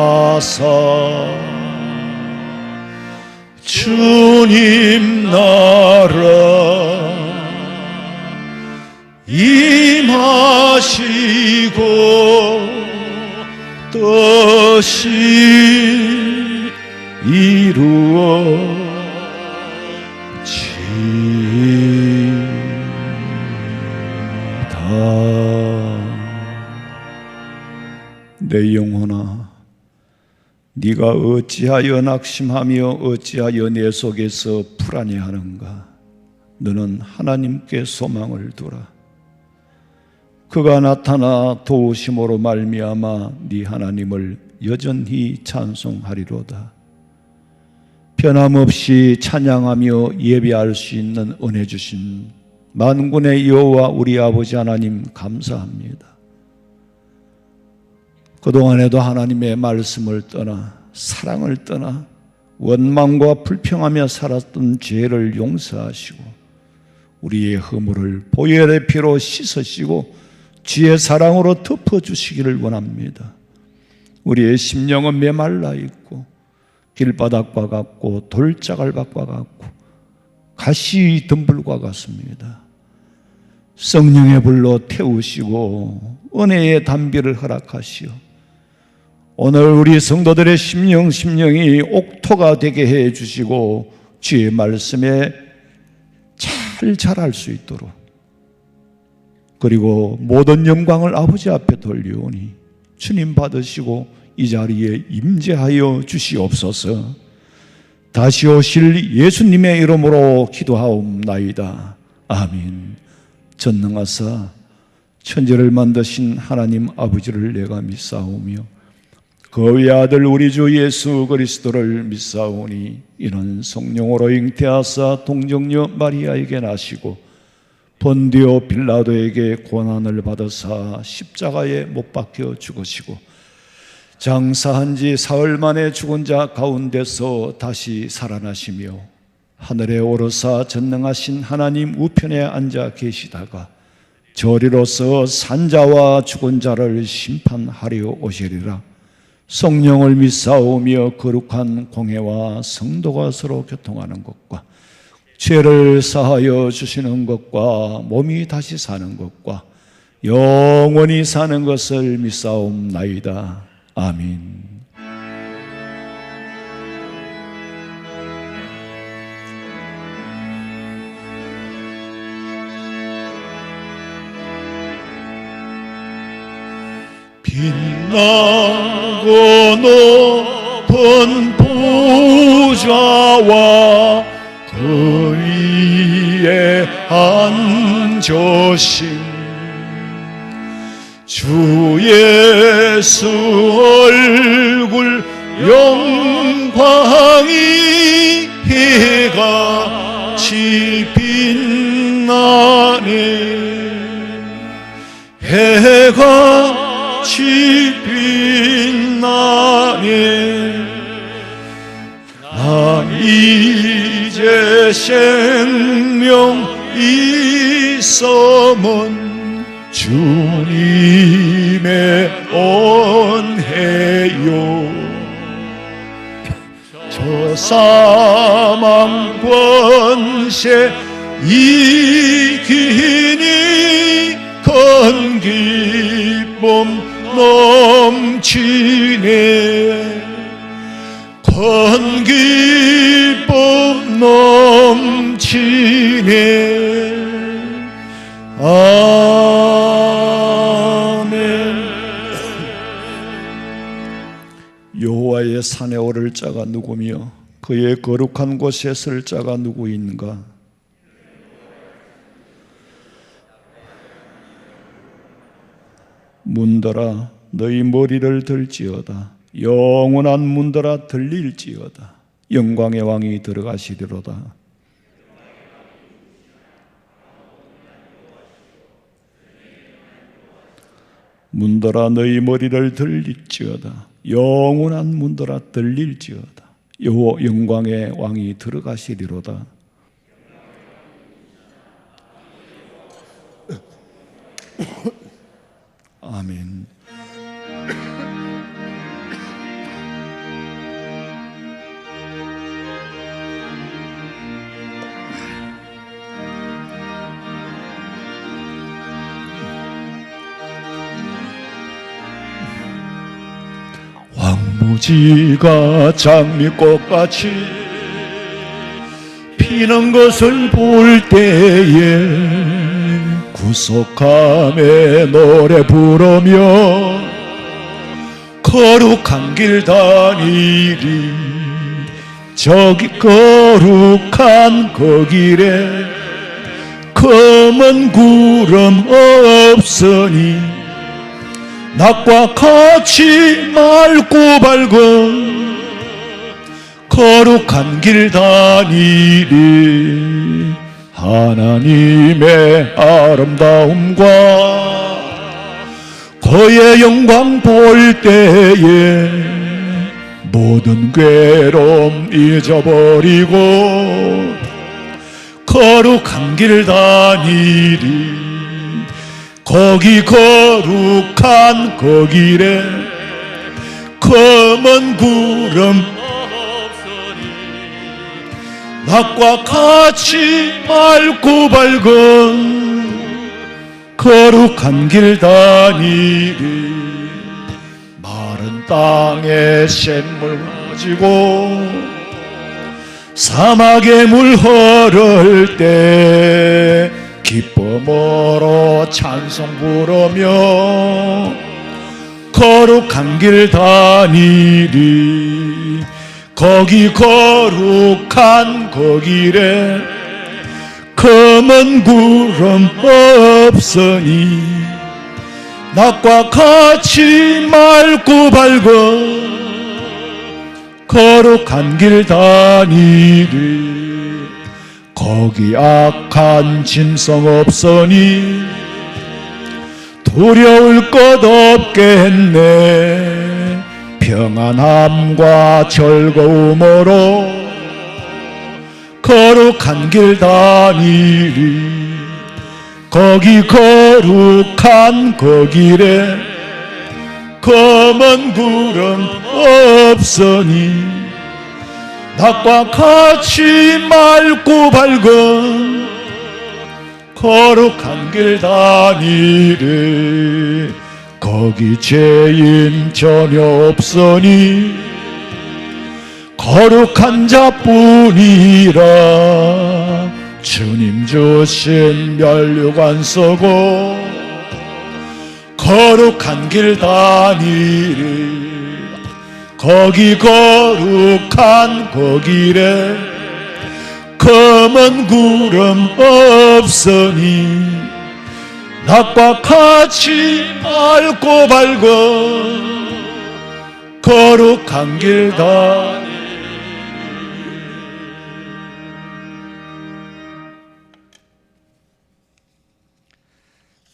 거룩하사 주님 나라 임하시고 뜻이 이루어지이다. 내 영혼아, 네가 어찌하여 낙심하며 어찌하여 내 속에서 불안해하는가? 너는 하나님께 소망을 두라. 그가 나타나 도우심으로 말미암아 네 하나님을 여전히 찬송하리로다. 변함없이 찬양하며 예배할 수 있는 은혜 주신 만군의 여호와 우리 아버지 하나님 감사합니다. 그동안에도 하나님의 말씀을 떠나 사랑을 떠나 원망과 불평하며 살았던 죄를 용서하시고 우리의 허물을 보혈의 피로 씻으시고 주의 사랑으로 덮어주시기를 원합니다. 우리의 심령은 메말라 있고 길바닥과 같고 돌자갈밭과 같고 가시 덤불과 같습니다. 성령의 불로 태우시고 은혜의 담비를 허락하시어 오늘 우리 성도들의 심령이 옥토가 되게 해 주시고 주의 말씀에 잘 자랄 수 있도록, 그리고 모든 영광을 아버지 앞에 돌리오니 주님 받으시고 이 자리에 임재하여 주시옵소서. 다시 오실 예수님의 이름으로 기도하옵나이다. 아멘. 전능하사 천지를 만드신 하나님 아버지를 내가 믿사오며 그 외아들 우리 주 예수 그리스도를 믿사오니 이는 성령으로 잉태하사 동정녀 마리아에게 나시고 본디오 빌라도에게 고난을 받으사 십자가에 못 박혀 죽으시고 장사한 지 사흘 만에 죽은 자 가운데서 다시 살아나시며 하늘에 오르사 전능하신 하나님 우편에 앉아 계시다가 저리로서 산자와 죽은 자를 심판하려 오시리라. 성령을 믿사오며 거룩한 공회와 성도가 서로 교통하는 것과 죄를 사하여 주시는 것과 몸이 다시 사는 것과 영원히 사는 것을 믿사옵나이다. 아멘. 빛나고 높은 보좌와 그 위에 앉으신 주 예수 얼굴 영광이 해같이 빛나네. 해같이 빛나네. 나 이제 생명 있음은 주님의 은혜요. 저 사망 권세 이기니 큰 기쁨 넘치네. 큰 기쁨 넘치네. 아멘. 여호와의 산에 오를 자가 누구며 그의 거룩한 곳에 설 자가 누구인가? 문들아 너희 머리를 들지어다. 영원한 문들아 들릴지어다. 영광의 왕이 들어가시리로다. 문들아 너희 머리를 들릴지어다. 영원한 문들아 들릴지어다. 영광의 왕이 들어가시리로다. 아멘. 무지가 장미꽃같이 피는 것을 볼 때에 구속함에 노래 부르며 거룩한 길 다니리. 저기 거룩한 그 길에 검은 구름 없으니 낮과 같이 맑고 밝은 거룩한 길 다니리. 하나님의 아름다움과 그의 영광 볼 때에 모든 괴로움 잊어버리고 거룩한 길 다니리. 거기 거룩한 그 길에 검은 구름 낮과 같이 맑고 밝은 거룩한 길 다니리. 마른 땅에 샘물 가지고 사막에 물 흐를 때 기쁨으로 찬송 부르며 거룩한 길 다니리. 거기 거룩한 그 길에 검은 구름 없으니 낮과 같이 맑고 밝은 거룩한 길 다니리. 거기 악한 짐승 없으니 두려울 것 없겠네. 평안함과 즐거움으로 거룩한 길 다니리. 거기 거룩한 그 길에 검은 구름 없으니 낮과 같이 맑고 밝은 거룩한 길 다니리. 거기 죄인 전혀 없으니 거룩한 자뿐이라. 주님 주신 면류관 쓰고 거룩한 길 다니리. 거기 거룩한 그 길에 검은 구름 없으니 낮과 같이 맑고 밝은 거룩한 길 다니리.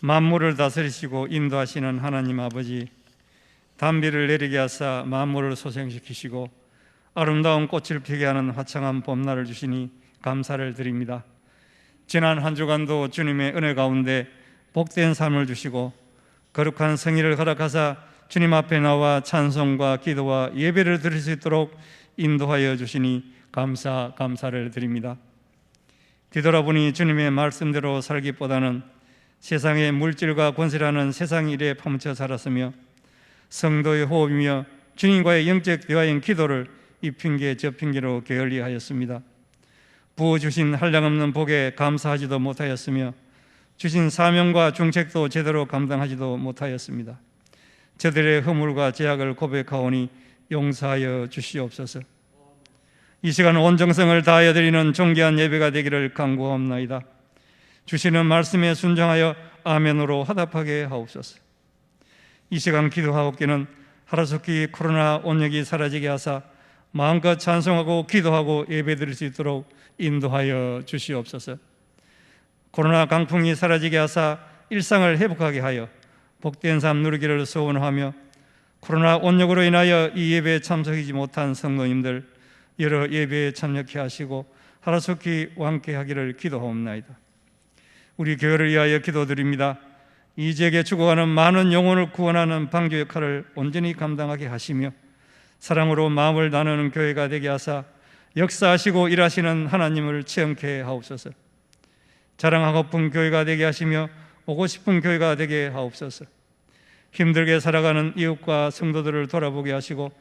만물을 다스리시고 인도하시는 하나님 아버지, 단비를 내리게 하사 만물을 소생시키시고 아름다운 꽃을 피게 하는 화창한 봄날을 주시니 감사를 드립니다. 지난 한 주간도 주님의 은혜 가운데 복된 삶을 주시고 거룩한 성의를 허락하사 주님 앞에 나와 찬송과 기도와 예배를 드릴 수 있도록 인도하여 주시니 감사를 드립니다. 뒤돌아보니 주님의 말씀대로 살기보다는 세상의 물질과 권세라는 세상 일에 파묻혀 살았으며 성도의 호흡이며 주님과의 영적 대화인 기도를 이 핑계 저 핑계로 게을리하였습니다. 부어주신 한량없는 복에 감사하지도 못하였으며 주신 사명과 중책도 제대로 감당하지도 못하였습니다. 저들의 허물과 죄악을 고백하오니 용서하여 주시옵소서. 이 시간 온 정성을 다하여 드리는 존귀한 예배가 되기를 간구하옵나이다. 주시는 말씀에 순종하여 아멘으로 화답하게 하옵소서. 이 시간 기도하옵기는 하루속히 코로나 온역이 사라지게 하사 마음껏 찬송하고 기도하고 예배드릴 수 있도록 인도하여 주시옵소서. 코로나 강풍이 사라지게 하사 일상을 회복하게 하여 복된 삶 누리기를 소원하며 코로나 온역으로 인하여 이 예배에 참석하지 못한 성도님들 여러 예배에 참여케 하시고 하루속히 완쾌하기를 기도하옵나이다. 우리 교회를 위하여 기도드립니다. 이 지역에 죽어가는 많은 영혼을 구원하는 방주 역할을 온전히 감당하게 하시며 사랑으로 마음을 나누는 교회가 되게 하사 역사하시고 일하시는 하나님을 체험케 하옵소서. 자랑하고픈 교회가 되게 하시며 오고 싶은 교회가 되게 하옵소서. 힘들게 살아가는 이웃과 성도들을 돌아보게 하시고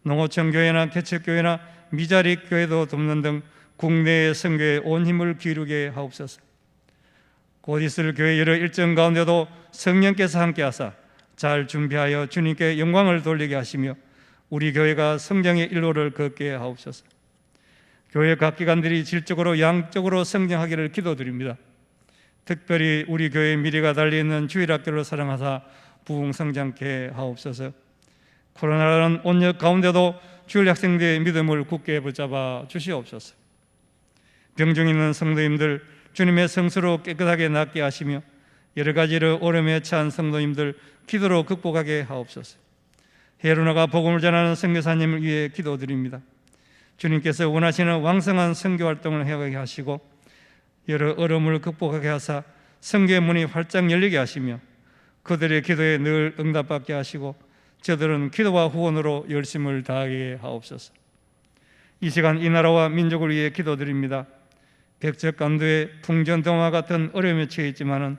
농어촌 교회나 개척 교회나 미자리 교회도 돕는 등 국내의 선교에 온 힘을 기울이게 하옵소서. 곧 있을 교회 여러 일정 가운데도 성령께서 함께하사 잘 준비하여 주님께 영광을 돌리게 하시며 우리 교회가 성장의 일로를 걷게 하옵소서. 교회 각 기관들이 질적으로 양적으로 성장하기를 기도드립니다. 특별히 우리 교회의 미래가 달려있는 주일학교를 사랑하사 부흥성장케 하옵소서. 코로나라는 온역 가운데도 주일 학생들의 믿음을 굳게 붙잡아 주시옵소서. 병중 있는 성도님들 주님의 성수로 깨끗하게 낫게 하시며 여러 가지로 어려움에 처한 성도님들 기도로 극복하게 하옵소서. 헤루나가 복음을 전하는 선교사님을 위해 기도드립니다. 주님께서 원하시는 왕성한 선교 활동을 해가게 하시고 여러 어려움을 극복하게 하사 선교의 문이 활짝 열리게 하시며 그들의 기도에 늘 응답받게 하시고 저들은 기도와 후원으로 열심을 다하게 하옵소서. 이 시간 이 나라와 민족을 위해 기도드립니다. 백척간도의 풍전등화 같은 어려움에 처해 있지만은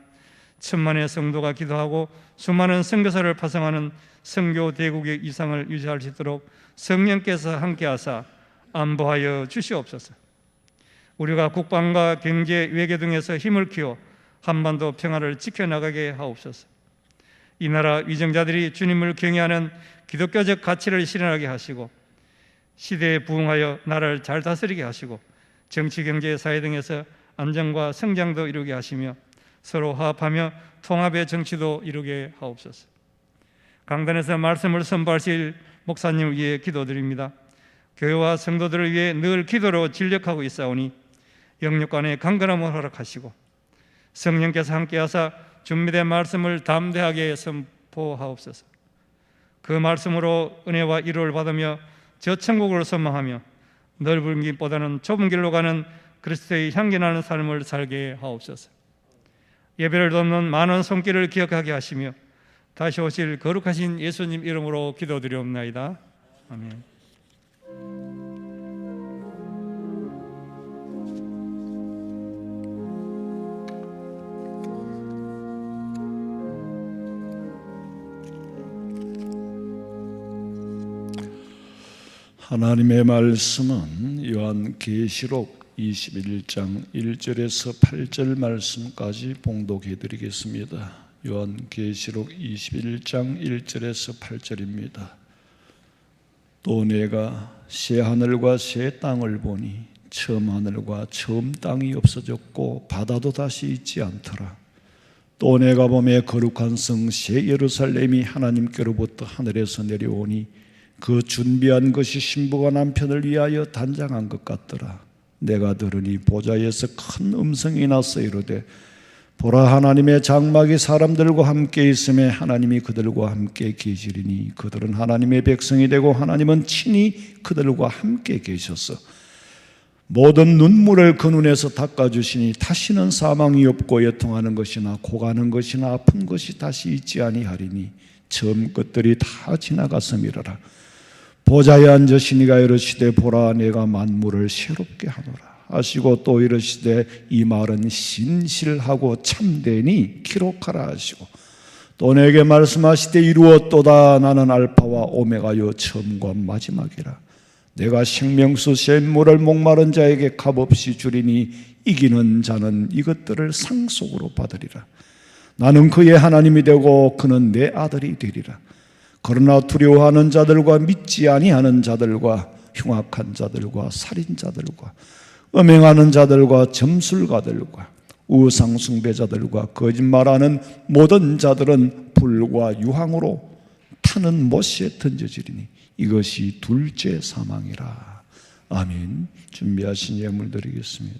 천만의 성도가 기도하고 수많은 선교사를 파송하는 선교 대국의 이상을 유지할 수 있도록 성령께서 함께하사 안보하여 주시옵소서. 우리가 국방과 경제, 외교 등에서 힘을 키워 한반도 평화를 지켜나가게 하옵소서. 이 나라 위정자들이 주님을 경외하는 기독교적 가치를 실현하게 하시고 시대에 부응하여 나라를 잘 다스리게 하시고 정치, 경제, 사회 등에서 안정과 성장도 이루게 하시며 서로 화합하며 통합의 정치도 이루게 하옵소서. 강단에서 말씀을 선포하실 목사님을 위해 기도드립니다. 교회와 성도들을 위해 늘 기도로 진력하고 있사오니 영육간의 강건함을 허락하시고 성령께서 함께하사 준비된 말씀을 담대하게 선포하옵소서. 그 말씀으로 은혜와 위로를 받으며 저 천국을 소망하며 넓은 길보다는 좁은 길로 가는 그리스도의 향기나는 삶을 살게 하옵소서. 예배를 돕는 많은 손길을 기억하게 하시며 다시 오실 거룩하신 예수님 이름으로 기도드리옵나이다. 아멘. 하나님의 말씀은 요한계시록 21장 1절에서 8절 말씀까지 봉독해 드리겠습니다. 요한계시록 21장 1절에서 8절입니다. 또 내가 새 하늘과 새 땅을 보니 처음 하늘과 처음 땅이 없어졌고 바다도 다시 있지 않더라. 또 내가 보매 거룩한 성 새 예루살렘이 하나님께로부터 하늘에서 내려오니 그 준비한 것이 신부가 남편을 위하여 단장한 것 같더라. 내가 들으니 보좌에서 큰 음성이 나서 이르되 보라, 하나님의 장막이 사람들과 함께 있음에 하나님이 그들과 함께 계시리니 그들은 하나님의 백성이 되고 하나님은 친히 그들과 함께 계셔서 모든 눈물을 그 눈에서 닦아주시니 다시는 사망이 없고 애통하는 것이나 고가는 것이나 아픈 것이 다시 있지 아니하리니 처음 것들이 다 지나갔음이로라. 보좌에 앉으시니가 이르시되 보라, 내가 만물을 새롭게 하노라 하시고 또 이르시되 이 말은 신실하고 참되니 기록하라 하시고 또 내게 말씀하시되 이루었도다. 나는 알파와 오메가요 처음과 마지막이라. 내가 생명수 샘물을 목마른 자에게 값없이 주리니 이기는 자는 이것들을 상속으로 받으리라. 나는 그의 하나님이 되고 그는 내 아들이 되리라. 그러나 두려워하는 자들과 믿지 아니하는 자들과 흉악한 자들과 살인자들과 음행하는 자들과 점술가들과 우상 숭배자들과 거짓말하는 모든 자들은 불과 유황으로 타는 못에 던져지리니 이것이 둘째 사망이라. 아멘. 준비하신 예물 드리겠습니다.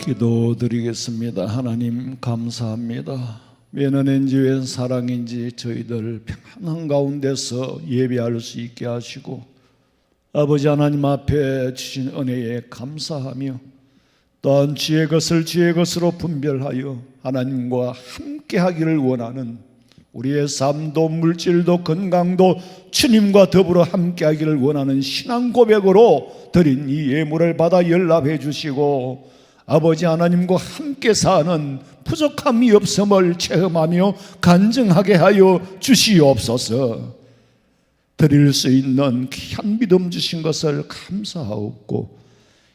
기도드리겠습니다. 하나님 감사합니다. 매너인지 웬 사랑인지 저희들 평안한 가운데서 예배할 수 있게 하시고 아버지 하나님 앞에 주신 은혜에 감사하며 또한 주의 것을 주의 것으로 분별하여 하나님과 함께 하기를 원하는 우리의 삶도 물질도 건강도 주님과 더불어 함께 하기를 원하는 신앙 고백으로 드린 이 예물을 받아 연락해 주시고 아버지 하나님과 함께 사는 부족함이 없음을 체험하며 간증하게 하여 주시옵소서. 드릴 수 있는 귀한 믿음 주신 것을 감사하옵고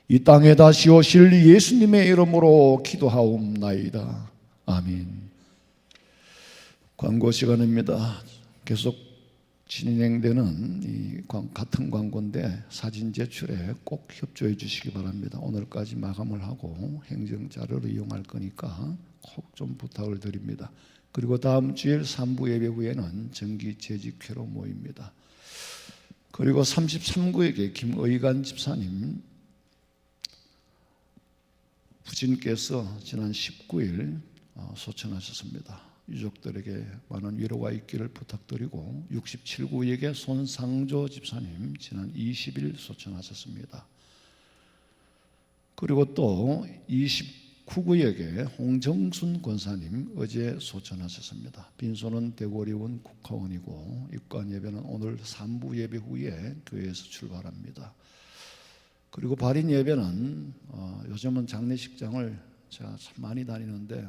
이 땅에 다시 오실 예수님의 이름으로 기도하옵나이다. 아멘. 광고 시간입니다. 계속 진행되는 이 같은 광고인데 사진 제출에 꼭 협조해 주시기 바랍니다. 오늘까지 마감을 하고 행정자료를 이용할 거니까 꼭 좀 부탁을 드립니다. 그리고 다음 주일 3부 예배 후에는 정기 재직회로 모입니다. 그리고 33구에게 김의관 집사님 부친께서 지난 19일 소천하셨습니다. 유족들에게 많은 위로가 있기를 부탁드리고 67구에게 손상조 집사님 지난 20일 소천하셨습니다. 그리고 또 29구에게 홍정순 권사님 어제 소천하셨습니다. 빈소는 대구리원 국화원이고 입관 예배는 오늘 3부 예배 후에 교회에서 출발합니다. 그리고 발인 예배는 요즘은 장례식장을 제가 참 많이 다니는데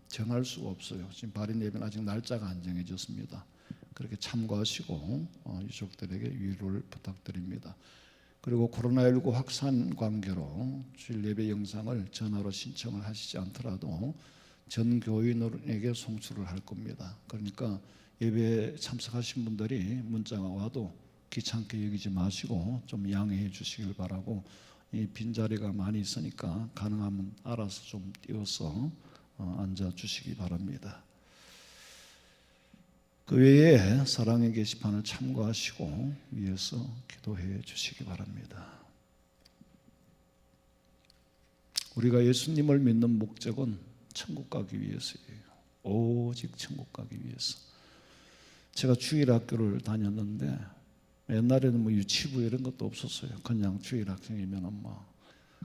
정할 수가 없어요. 지금 발인 예배는 아직 날짜가 안 정해졌습니다. 그렇게 참고하시고 유족들에게 위로를 부탁드립니다. 그리고 코로나19 확산 관계로 주일 예배 영상을 전화로 신청을 하시지 않더라도 전 교인에게 송출을 할 겁니다. 그러니까 예배에 참석하신 분들이 문자가 와도 귀찮게 여기지 마시고 좀 양해해 주시길 바라고 이 빈자리가 많이 있으니까 가능하면 알아서 좀 띄워서 앉아주시기 바랍니다. 그 외에 사랑의 게시판을 참고하시고 위에서 기도해 주시기 바랍니다. 우리가 예수님을 믿는 목적은 천국 가기 위해서예요. 오직 천국 가기 위해서. 제가 주일학교를 다녔는데 옛날에는 뭐 유치부 이런 것도 없었어요. 그냥 주일학생이면 뭐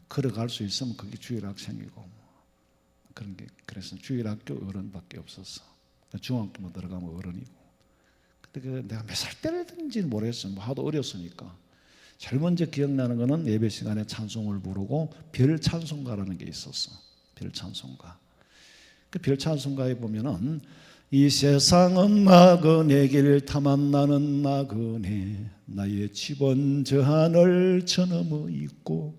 걸어갈 수 있으면 그게 주일학생이고 그런 게 그래서 주일학교 어른밖에 없었어. 중학교만 들어가면 어른이고. 그때 내가 몇 살 때든지는 모르겠어요. 뭐 하도 어렸으니까. 제일 먼저 기억나는 거는 예배 시간에 찬송을 부르고 별 찬송가라는 게 있었어. 별 찬송가. 그 별 찬송가에 보면은 이 세상은 나그네 길 탐한 나는 나그네 나의 집은 저 하늘 저 너머 있고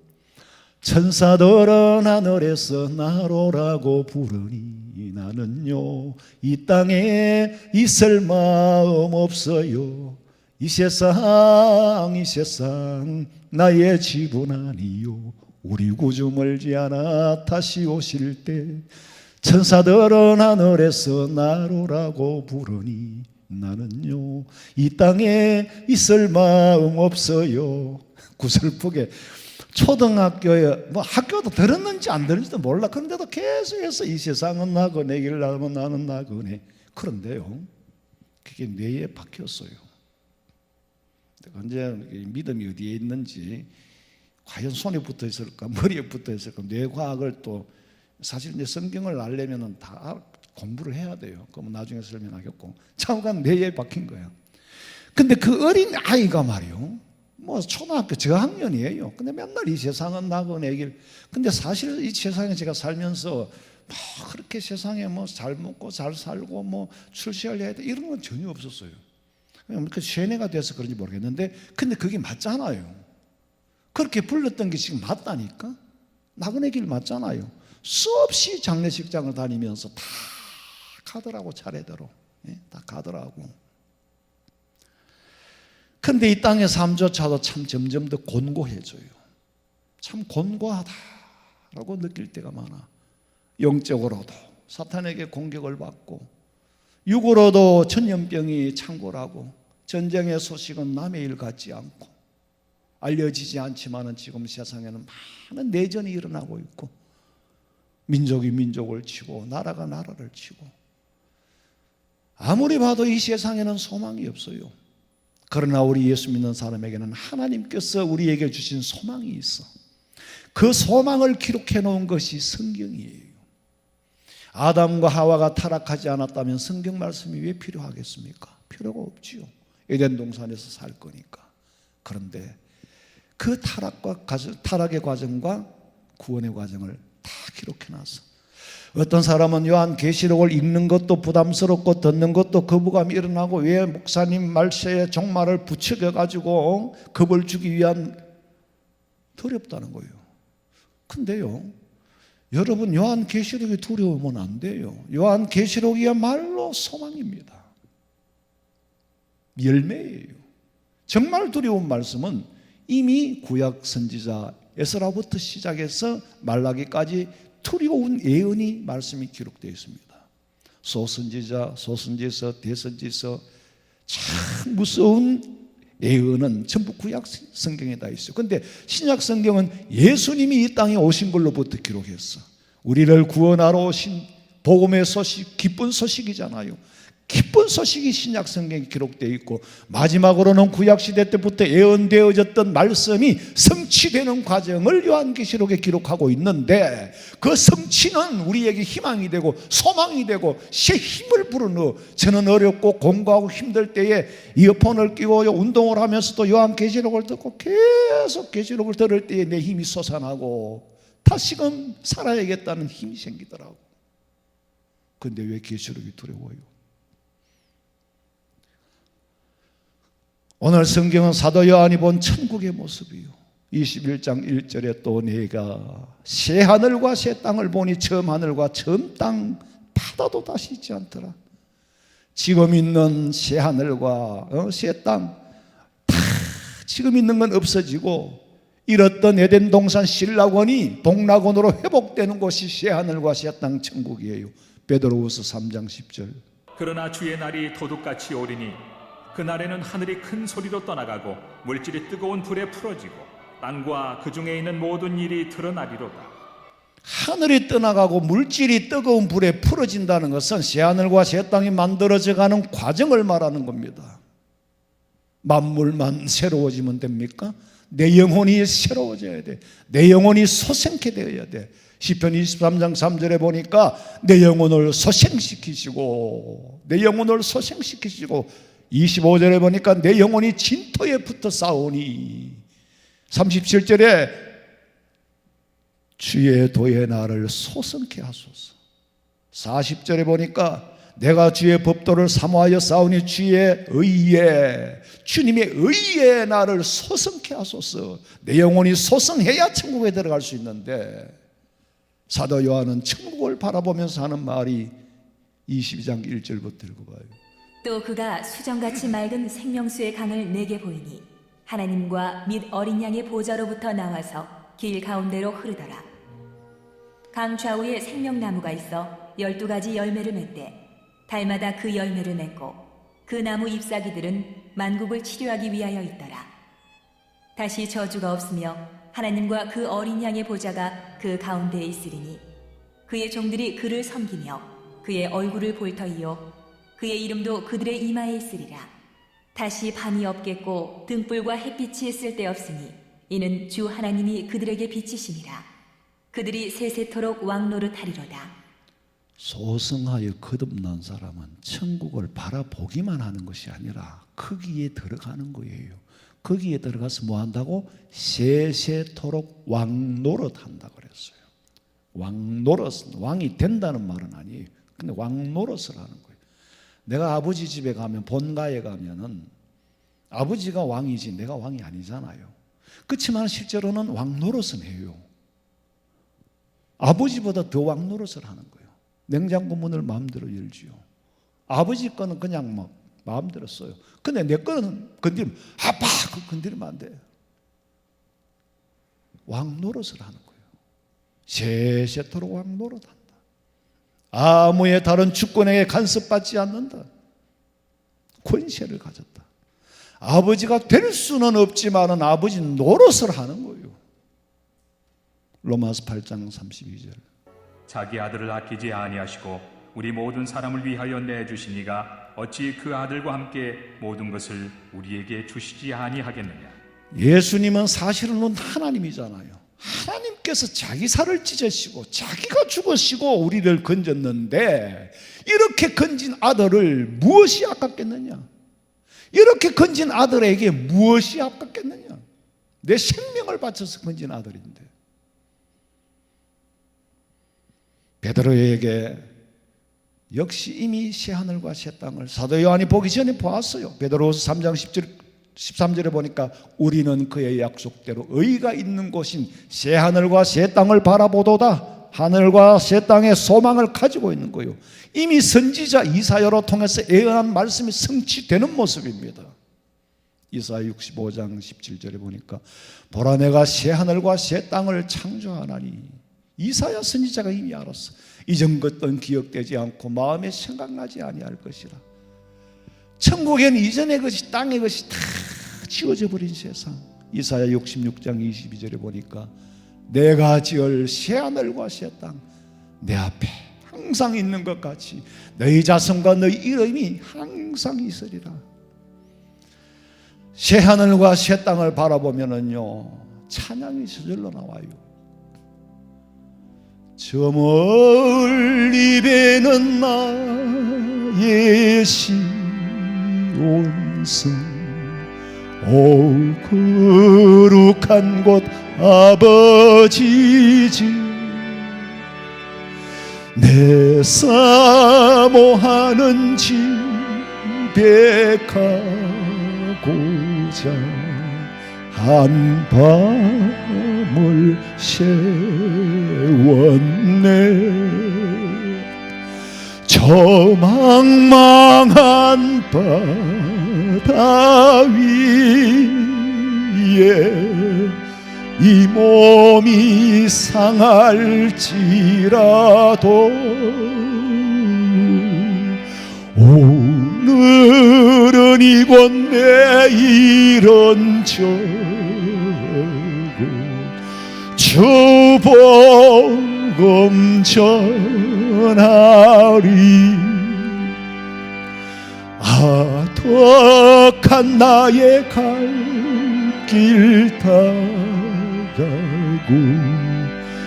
천사들은 하늘에서 나로라고 부르니 나는요 이 땅에 있을 마음 없어요. 이 세상 나의 집은 아니요. 우리 구주 멀지 않아 다시 오실 때 천사들은 하늘에서 나로라고 부르니 나는요 이 땅에 있을 마음 없어요. 구슬프게 초등학교에 뭐 학교도 들었는지 안 들었는지도 몰라. 그런데도 계속해서 이 세상은 나그네 길 나면 나는 나그네. 그런데요 그게 뇌에 박혔어요. 언제 믿음이 어디에 있는지 과연 손에 붙어 있을까 머리에 붙어 있을까 뇌과학을 또 사실 이제 성경을 알려면 다 공부를 해야 돼요. 그러면 나중에 설명하겠고 잠깐 뇌에 박힌 거예요. 근데 그 어린 아이가 말이요 뭐 초등학교 저학년이에요. 근데 맨날 이 세상은 나그네 길. 근데 사실 이 세상에 제가 살면서 뭐 그렇게 세상에 뭐 잘 먹고 잘 살고 뭐 출세를 해야 돼 이런 건 전혀 없었어요. 그 세뇌가 돼서 그런지 모르겠는데 근데 그게 맞잖아요. 그렇게 불렀던 게 지금 맞다니까. 나그네 길 맞잖아요. 수없이 장례식장을 다니면서 다 가더라고. 차례대로 다 가더라고. 근데 이 땅의 삶조차도 참 점점 더 곤고해져요. 참 곤고하다라고 느낄 때가 많아. 영적으로도 사탄에게 공격을 받고 육으로도 전염병이 창궐하고 전쟁의 소식은 남의 일 같지 않고 알려지지 않지만은 지금 세상에는 많은 내전이 일어나고 있고 민족이 민족을 치고 나라가 나라를 치고 아무리 봐도 이 세상에는 소망이 없어요. 그러나 우리 예수 믿는 사람에게는 하나님께서 우리에게 주신 소망이 있어. 그 소망을 기록해 놓은 것이 성경이에요. 아담과 하와가 타락하지 않았다면 성경 말씀이 왜 필요하겠습니까? 필요가 없지요. 에덴 동산에서 살 거니까. 그런데 그 타락의 과정과 구원의 과정을 다 기록해 놨어. 어떤 사람은 요한계시록을 읽는 것도 부담스럽고 듣는 것도 거부감이 일어나고 왜 목사님 말세에 종말을 부추겨 가지고 겁을 주기 위한 두렵다는 거예요. 근데요, 여러분, 요한계시록이 두려우면 안 돼요. 요한계시록이야말로 소망입니다. 열매예요. 정말 두려운 말씀은 이미 구약 선지자 에스라부터 시작해서 말라기까지 두려운 예언이 말씀이 기록되어 있습니다. 소선지자, 소선지서, 대선지서, 참 무서운 예언은 전부 구약 성경에 다 있어요. 그런데 신약 성경은 예수님이 이 땅에 오신 걸로부터 기록했어. 우리를 구원하러 오신 복음의 소식, 기쁜 소식이잖아요. 기쁜 소식이 신약 성경에 기록되어 있고 마지막으로는 구약 시대 때부터 예언되어졌던 말씀이 성취되는 과정을 요한계시록에 기록하고 있는데 그 성취는 우리에게 희망이 되고 소망이 되고 새 힘을 불어넣어. 저는 어렵고 공부하고 힘들 때에 이어폰을 끼고 운동을 하면서도 요한계시록을 듣고 계속 계시록을 들을 때에 내 힘이 솟아나고 다시금 살아야겠다는 힘이 생기더라고. 그런데 왜 계시록이 두려워요? 오늘 성경은 사도 요한이 본 천국의 모습이요. 21장 1절에 또 내가 새 하늘과 새 땅을 보니 처음 하늘과 처음 땅 바다도 다시 있지 않더라. 지금 있는 새 하늘과 새 땅 다 지금 있는 건 없어지고 잃었던 에덴 동산 신락원이 복락원으로 회복되는 곳이 새 하늘과 새 땅 천국이에요. 베드로후서 3장 10절. 그러나 주의 날이 도둑같이 오리니 그날에는 하늘이 큰 소리로 떠나가고 물질이 뜨거운 불에 풀어지고 땅과 그 중에 있는 모든 일이 드러나리로다. 하늘이 떠나가고 물질이 뜨거운 불에 풀어진다는 것은 새하늘과 새 땅이 만들어져 가는 과정을 말하는 겁니다. 만물만 새로워지면 됩니까? 내 영혼이 새로워져야 돼. 내 영혼이 소생케 되어야 돼. 시편 23장 3절에 보니까 내 영혼을 소생시키시고 25절에 보니까 내 영혼이 진토에 붙어 싸우니 37절에 주의 도의 나를 소성케 하소서. 40절에 보니까 내가 주의 법도를 사모하여 싸우니 주의 의에 주님의 의에 나를 소성케 하소서. 내 영혼이 소성해야 천국에 들어갈 수 있는데 사도 요한은 천국을 바라보면서 하는 말이 22장 1절부터 읽어봐요. 또 그가 수정같이 맑은 생명수의 강을 내게 보이니 하나님과 및 어린 양의 보좌로부터 나와서 길 가운데로 흐르더라. 강 좌우에 생명나무가 있어 12가지 열매를 맺되 달마다 그 열매를 맺고 그 나무 잎사귀들은 만국을 치료하기 위하여 있더라. 다시 저주가 없으며 하나님과 그 어린 양의 보좌가 그 가운데에 있으리니 그의 종들이 그를 섬기며 그의 얼굴을 볼 터이요 그의 이름도 그들의 이마에 있으리라. 다시 밤이 없겠고 등불과 햇빛이 쓸데없으니 이는 주 하나님이 그들에게 비치심이라. 그들이 세세토록 왕노릇하리로다. 소성하여 거듭난 사람은 천국을 바라보기만 하는 것이 아니라 거기에 들어가는 거예요. 거기에 들어가서 뭐 한다고? 세세토록 왕노릇한다고 그랬어요. 왕노릇, 왕이 된다는 말은 아니에요. 근데 왕노릇을 하는 거예요. 내가 아버지 집에 가면, 본가에 가면은 아버지가 왕이지 내가 왕이 아니잖아요. 그렇지만 실제로는 왕노릇은 해요. 아버지보다 더 왕노릇을 하는 거예요. 냉장고 문을 마음대로 열지요. 아버지 거는 그냥 막 마음대로 써요. 근데 내 거는 건드리면 아빠 그거 건드리면 안 돼요. 왕노릇을 하는 거예요. 세세토록 왕노릇한다. 아무의 다른 주권에게 간섭받지 않는다. 권세를 가졌다. 아버지가 될 수는 없지만 아버지 노릇을 하는 거예요. 로마서 8장 32절. 자기 아들을 아끼지 아니하시고 우리 모든 사람을 위하여 내주시니가 어찌 그 아들과 함께 모든 것을 우리에게 주시지 아니하겠느냐. 예수님은 사실은 하나님이잖아요. 하나님께서 자기 살을 찢으시고 자기가 죽으시고 우리를 건졌는데 이렇게 건진 아들을 무엇이 아깝겠느냐? 이렇게 건진 아들에게 무엇이 아깝겠느냐? 내 생명을 바쳐서 건진 아들인데. 베드로에게 역시 이미 새하늘과 새 땅을 사도 요한이 보기 전에 보았어요. 베드로후서 3장 13절에 보니까 우리는 그의 약속대로 의가 있는 곳인 새하늘과 새 땅을 바라보도다. 하늘과 새 땅의 소망을 가지고 있는 거예요. 이미 선지자 이사야로 통해서 예언한 말씀이 성취되는 모습입니다. 이사야 65장 17절에 보니까 보라 내가 새하늘과 새 땅을 창조하나니. 이사야 선지자가 이미 알았어. 이전 것은 기억되지 않고 마음에 생각나지 아니할 것이라. 천국에는 이전의 것이 땅의 것이 다 지워져 버린 세상. 이사야 66장 22절에 보니까 내가 지을 새하늘과 새 땅 내 앞에 항상 있는 것 같이 너희 자손과 너희 이름이 항상 있으리라. 새하늘과 새 땅을 바라보면은요 찬양이 저절로 나와요. 저 멀리 배는 나의 시온성 오 거룩한 곳 아버지지 내 사모하는 집에 가고자 한 밤을 세웠네. 저 망망한 바다 위에 이 몸이 상할지라도 오늘은 이곳 내일은 저곳 주복음 전하리. 아득한 나의 갈 길 타가고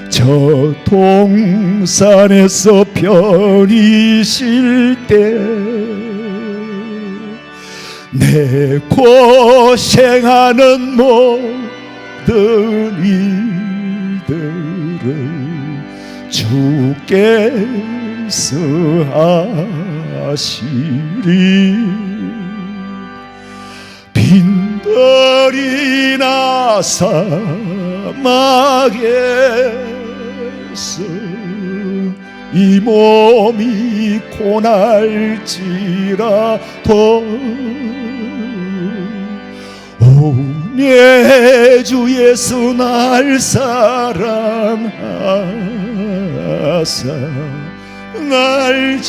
저 동산에서 편히 쉴 때 내 고생하는 모든 일들을 주께서 하시리. 빈들이나 사막에서 이 몸이 고날지라도 오 내 주 예수 날 사랑하사 날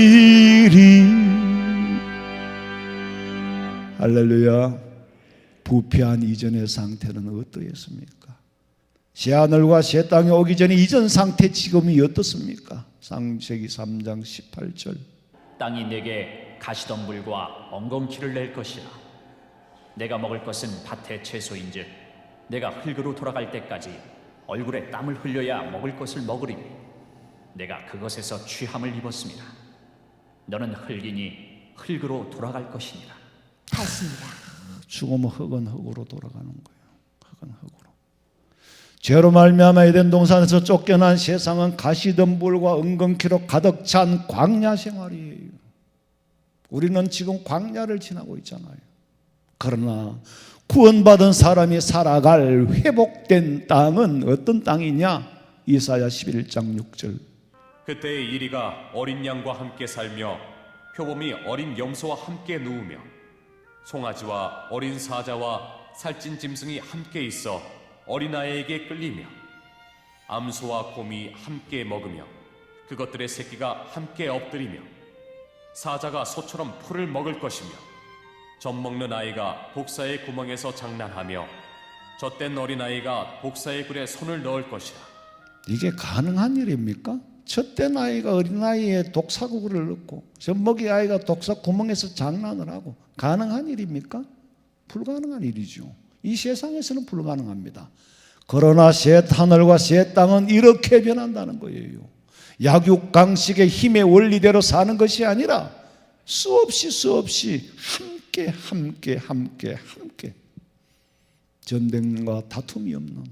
지켜주시리. 할렐루야. 부패한 이전의 상태는 어떠했습니까? 새하늘과 새 땅이 오기 전에 이전 상태 지금이 어떻습니까? 창세기 3장 18절 땅이 내게 가시덤불과 엉겅퀴를 낼 것이라. 내가 먹을 것은 밭의 채소인즉 내가 흙으로 돌아갈 때까지 얼굴에 땀을 흘려야 먹을 것을 먹으리니 내가 그것에서 취함을 입었습니다. 너는 흙이니 흙으로 돌아갈 것이니라 하십니다. 죽으면 흙은 흙으로 돌아가는 거예요. 흙은 흙으로. 죄로 말미암아 에덴 동산에서 쫓겨난 세상은 가시덤불과 엉겅퀴로 가득 찬 광야 생활이에요. 우리는 지금 광야를 지나고 있잖아요. 그러나 구원받은 사람이 살아갈 회복된 땅은 어떤 땅이냐? 이사야 11장 6절 그때의 이리가 어린 양과 함께 살며 표범이 어린 염소와 함께 누우며 송아지와 어린 사자와 살찐 짐승이 함께 있어 어린아이에게 끌리며 암소와 곰이 함께 먹으며 그것들의 새끼가 함께 엎드리며 사자가 소처럼 풀을 먹을 것이며 젖 먹는 아이가 복사의 구멍에서 장난하며 젖된 어린아이가 독사의 굴에 손을 넣을 것이라. 이게 가능한 일입니까? 젖된 아이가 어린아이에 독사구를 넣고 젖먹이 아이가 독사 구멍에서 장난을 하고 가능한 일입니까? 불가능한 일이죠. 이 세상에서는 불가능합니다. 그러나 새 하늘과 새 땅은 이렇게 변한다는 거예요. 약육강식의 힘의 원리대로 사는 것이 아니라 수없이 함께 전쟁과 다툼이 없는,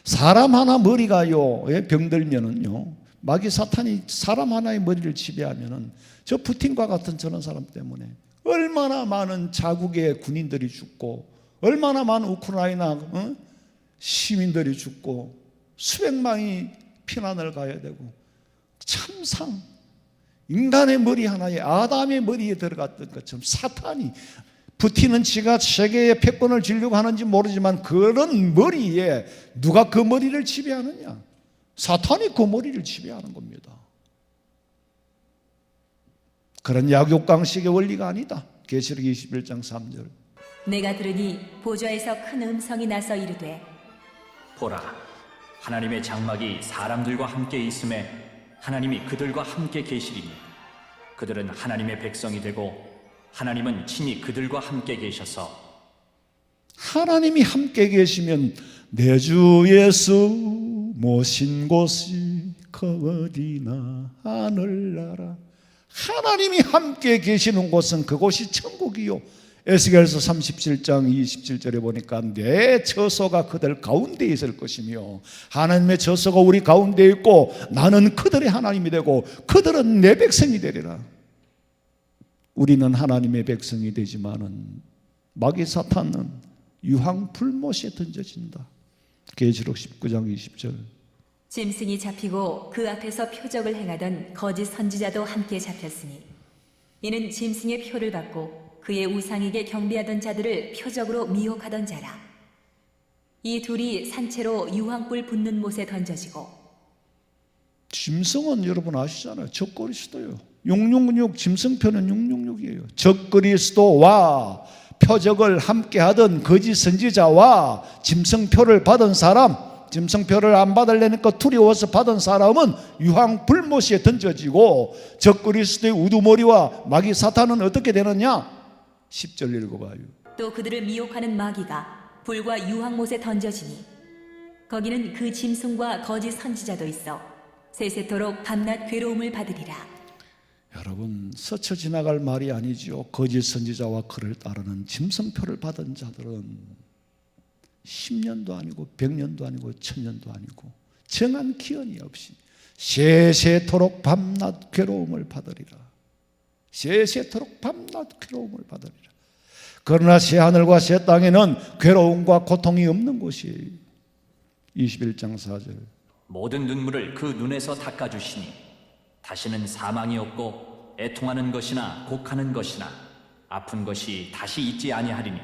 사람 하나 머리가요 병들면은요, 마귀 사탄이 사람 하나의 머리를 지배하면은 저 푸틴과 같은 저런 사람 때문에 얼마나 많은 자국의 군인들이 죽고 얼마나 많은 우크라이나 시민들이 죽고 수백만이 피난을 가야 되고, 참상 인간의 머리 하나에 아담의 머리에 들어갔던 것처럼 사탄이, 푸틴은 지가 세계의 패권을 지려고 하는지 모르지만 그런 머리에 누가 그 머리를 지배하느냐? 사탄이 그 머리를 지배하는 겁니다. 그런 약육강식의 원리가 아니다. 계시록 21장 3절. 내가 들으니 보좌에서 큰 음성이 나서 이르되 보라, 하나님의 장막이 사람들과 함께 있음에 하나님이 그들과 함께 계시리니 그들은 하나님의 백성이 되고 하나님은 친히 그들과 함께 계셔서. 하나님이 함께 계시면 내 주 예수 모신 곳이 어디나 하늘나라. 하나님이 함께 계시는 곳은 그곳이 천국이요. 에스겔서 37장 27절에 보니까 내 처소가 그들 가운데 있을 것이며 하나님의 처소가 우리 가운데 있고 나는 그들의 하나님이 되고 그들은 내 백성이 되리라. 우리는 하나님의 백성이 되지만은 마귀 사탄은 유황 불못에 던져진다. 계시록 19장 20절. 짐승이 잡히고 그 앞에서 표적을 행하던 거짓 선지자도 함께 잡혔으니 이는 짐승의 표를 받고 그의 우상에게 경배하던 자들을 표적으로 미혹하던 자라. 이 둘이 산채로 유황불 붙는 못에 던져지고. 짐승은 여러분 아시잖아요. 적그리스도요. 666 짐승표는 666이에요. 적그리스도와 표적을 함께 하던 거짓 선지자와 짐승표를 받은 사람, 짐승표를 안 받으려니까 두려워서 받은 사람은 유황 불못에 던져지고, 적그리스도의 우두머리와 마귀 사탄은 어떻게 되느냐? 10절 읽어봐요. 또 그들을 미혹하는 마귀가 불과 유황못에 던져지니 거기는 그 짐승과 거짓 선지자도 있어 세세토록 밤낮 괴로움을 받으리라. 여러분, 스쳐 지나갈 말이 아니죠. 거짓 선지자와 그를 따르는 짐승표를 받은 자들은 10년도 아니고 100년도 아니고 1000년도 아니고 정한 기한이 없이 세세토록 밤낮 괴로움을 받으리라. 세세토록 밤낮 괴로움을 받으리라. 그러나 새 하늘과 새 땅에는 괴로움과 고통이 없는 곳이에요. 21장 4절. 모든 눈물을 그 눈에서 닦아주시니 다시는 사망이 없고 애통하는 것이나 곡하는 것이나 아픈 것이 다시 있지 아니하리니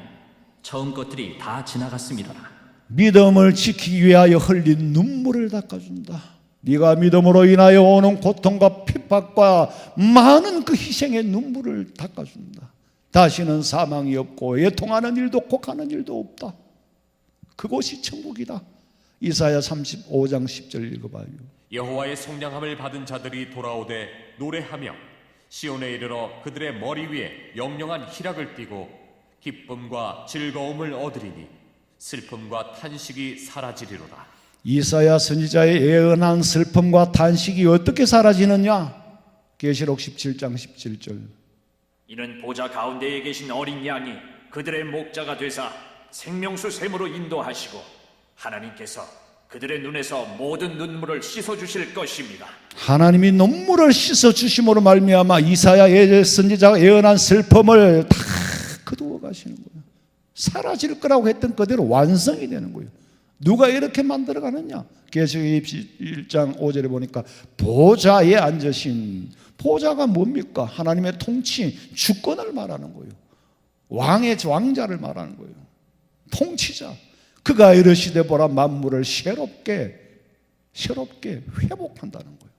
처음 것들이 다 지나갔음이로라. 믿음을 지키기 위하여 흘린 눈물을 닦아준다. 네가 믿음으로 인하여 오는 고통과 핍박과 많은 그 희생의 눈물을 닦아준다. 다시는 사망이 없고 애통하는 일도 곡하는 일도 없다. 그곳이 천국이다. 이사야 35장 10절 읽어봐요. 여호와의 속량함을 받은 자들이 돌아오되 노래하며 시온에 이르러 그들의 머리 위에 영영한 희락을 띠고 기쁨과 즐거움을 얻으리니 슬픔과 탄식이 사라지리로다. 이사야 선지자의 예언한 슬픔과 탄식이 어떻게 사라지느냐? 계시록 17장 17절. 이는 보좌 가운데에 계신 어린 양이 그들의 목자가 되사 생명수 샘으로 인도하시고 하나님께서 그들의 눈에서 모든 눈물을 씻어주실 것입니다. 하나님이 눈물을 씻어주심으로 말미암아 이사야 선지자가 예언한 슬픔을 다 거두어 가시는 거예요. 사라질 거라고 했던 그대로 완성이 되는 거예요. 누가 이렇게 만들어가느냐? 계시록 1장 5절에 보니까 보좌에 앉으신, 보좌가 뭡니까? 하나님의 통치, 주권을 말하는 거예요. 왕의 왕자를 말하는 거예요. 통치자. 그가 이르시되 보라 만물을 새롭게 회복한다는 거예요.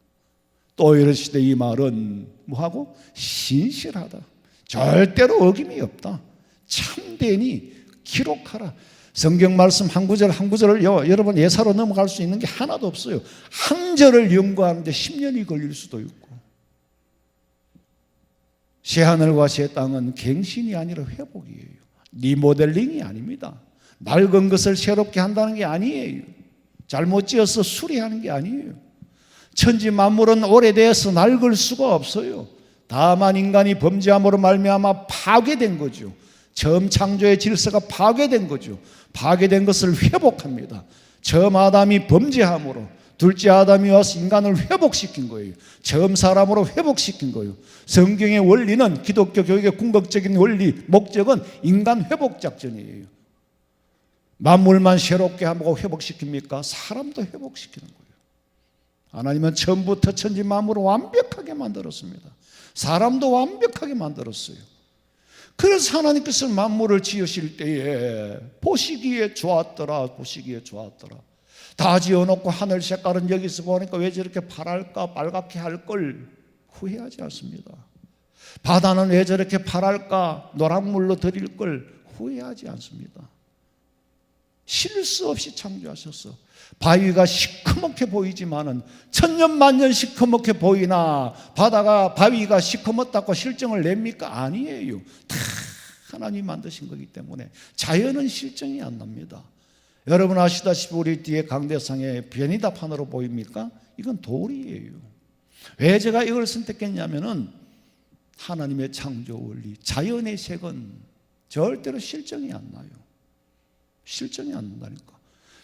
또 이르시되 이 말은 뭐하고? 신실하다. 절대로 어김이 없다. 참되니 기록하라. 성경 말씀 한 구절 한 구절을 여러분 예사로 넘어갈 수 있는 게 하나도 없어요. 한 절을 연구하는데 10년이 걸릴 수도 있고. 새하늘과 새 땅은 갱신이 아니라 회복이에요. 리모델링이 아닙니다. 낡은 것을 새롭게 한다는 게 아니에요. 잘못 지어서 수리하는 게 아니에요. 천지 만물은 오래돼서 낡을 수가 없어요. 다만 인간이 범죄함으로 말미암아 파괴된 거죠. 처음 창조의 질서가 파괴된 거죠. 파괴된 것을 회복합니다. 처음 아담이 범죄함으로 둘째 아담이 와서 인간을 회복시킨 거예요. 처음 사람으로 회복시킨 거예요. 성경의 원리는, 기독교 교육의 궁극적인 원리, 목적은 인간 회복 작전이에요. 만물만 새롭게 하고 회복시킵니까? 사람도 회복시키는 거예요. 하나님은 처음부터 천지 만물을 완벽하게 만들었습니다. 사람도 완벽하게 만들었어요. 그래서 하나님께서 만물을 지으실 때에 보시기에 좋았더라, 보시기에 좋았더라. 다 지어놓고 하늘 색깔은 여기서 보니까 왜 저렇게 파랄까, 빨갛게 할 걸 후회하지 않습니다. 바다는 왜 저렇게 파랄까, 노란물로 드릴 걸 후회하지 않습니다. 실수 없이 창조하셔서 바위가 시커멓게 보이지만은 천년만년 시커멓게 보이나 바위가 시커멓다고 실정을 냅니까? 아니에요. 다 하나님 만드신 거기 때문에 자연은 실정이 안 납니다. 여러분 아시다시피 우리 뒤에 강대상에 변이다판으로 보입니까? 이건 돌이에요. 왜 제가 이걸 선택했냐면은 하나님의 창조 원리, 자연의 색은 절대로 실정이 안 나요. 실정이 안 난다니까.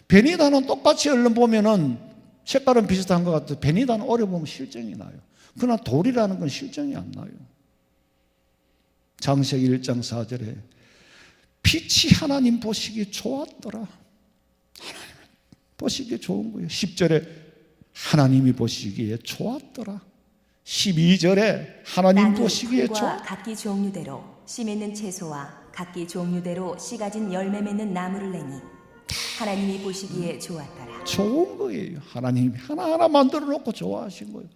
베니다는 똑같이 얼른 보면은 색깔은 비슷한 것 같아요. 베니다는 오래 보면 실정이 나요. 그러나 돌이라는 건 실정이 안 나요. 창세기 1장 4절에 빛이 하나님 보시기에 좋았더라. 하나님 보시기에 좋은 거예요. 10절에 하나님이 보시기에 좋았더라. 12절에 하나님 보시기에 좋았더라. 각기 종류대로 씨 맺는 채소와 각기 종류대로 씨 가진 열매 맺는 나무를 내니 하나님이 보시기에 좋았더라. 좋은 거예요. 하나님이 하나하나 만들어 놓고 좋아하신 거예요.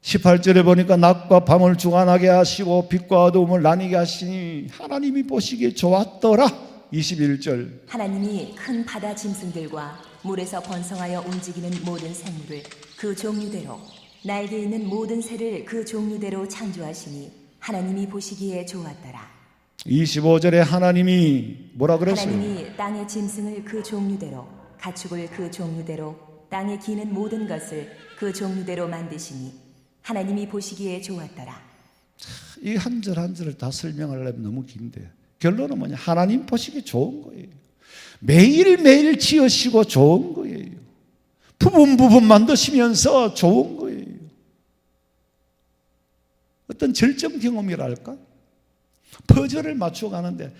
18절에 보니까 낮과 밤을 주관하게 하시고 빛과 어두움을 나뉘게 하시니 하나님이 보시기에 좋았더라. 21절 하나님이 큰 바다 짐승들과 물에서 번성하여 움직이는 모든 생물을 그 종류대로 날개 있는 모든 새를 그 종류대로 창조하시니 하나님이 보시기에 좋았더라. 25절에 하나님이 뭐라 그랬어요? 하나님이 땅의 짐승을 그 종류대로 가축을 그 종류대로 땅에 기는 모든 것을 그 종류대로 만드시니 하나님이 보시기에 좋았더라. 이 한 절 한 절을 다 설명하려면 너무 긴데 결론은 뭐냐? 하나님 보시기 좋은 거예요. 매일매일 지으시고 좋은 거예요. 부분 만드시면서 좋은 거예요. 어떤 절정 경험이랄까? 퍼즐을 맞춰 가는데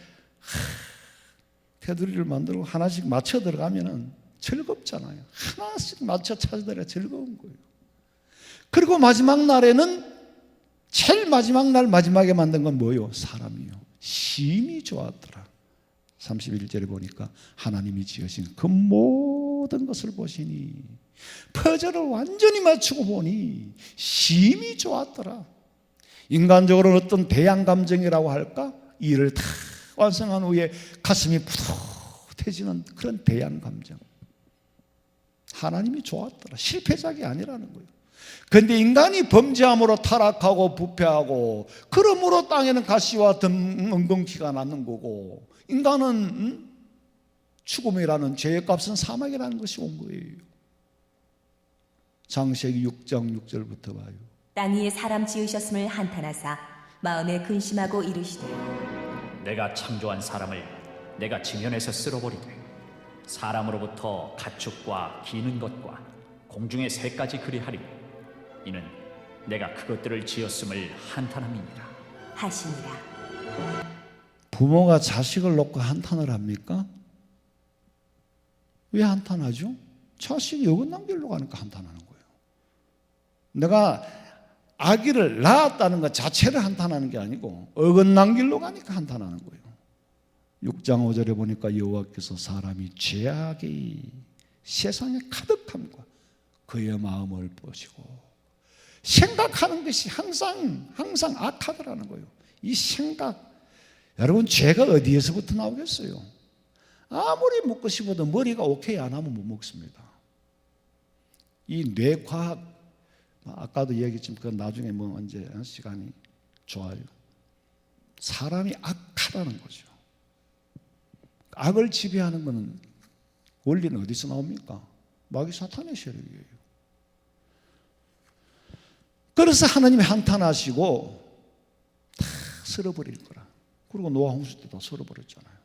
테두리를 만들고 하나씩 맞춰 들어가면은 즐겁잖아요. 하나씩 맞춰 찾아들어야 즐거운 거예요. 그리고 마지막 날에는 제일 마지막 날 마지막에 만든 건 뭐예요? 사람이요. 심히 좋았더라. 31절에 보니까 하나님이 지으신 그 모든 것을 보시니 퍼즐을 완전히 맞추고 보니 심히 좋았더라. 인간적으로는 어떤 대양 감정이라고 할까? 일을 다 완성한 후에 가슴이 푸듯해지는 그런 대양 감정. 하나님이 좋았더라. 실패작이 아니라는 거예요. 그런데 인간이 범죄함으로 타락하고 부패하고 그러므로 땅에는 가시와 엉겅퀴가 낳는 거고 인간은 죽음이라는 죄의 값은 사망이라는 것이 온 거예요. 창세기 6장 6절부터 봐요. 땅 위에 사람 지으셨음을 한탄하사 마음에 근심하고 이르시되 내가 창조한 사람을 내가 지면에서 쓸어버리되 사람으로부터 가축과 기는 것과 공중의 새까지 그리하리니 이는 내가 그것들을 지었음을 한탄함이니라 하시니라. 부모가 자식을 놓고 한탄을 합니까? 왜 한탄하죠? 자식이 어긋난 길로 가니까 한탄하는 거예요. 내가 아기를 낳았다는 것 자체를 한탄하는 게 아니고 어긋난 길로 가니까 한탄하는 거예요. 6장 5절에 보니까 여호와께서 사람이 죄악이 세상에 가득함과 그의 마음을 보시고 생각하는 것이 항상 악하더라는 거예요. 이 생각, 여러분 죄가 어디에서부터 나오겠어요? 아무리 먹고 싶어도 머리가 오케이 안 하면 못 먹습니다. 이 뇌과학, 아까도 얘기했지만 그건 나중에 뭐 언제 시간이 좋아요. 사람이 악하다는 거죠. 악을 지배하는 것은 원리는 어디서 나옵니까? 마귀 사탄의 세력이에요. 그래서 하나님이 한탄하시고 다 쓸어버릴 거라. 그리고 노아 홍수 때 다 쓸어버렸잖아요.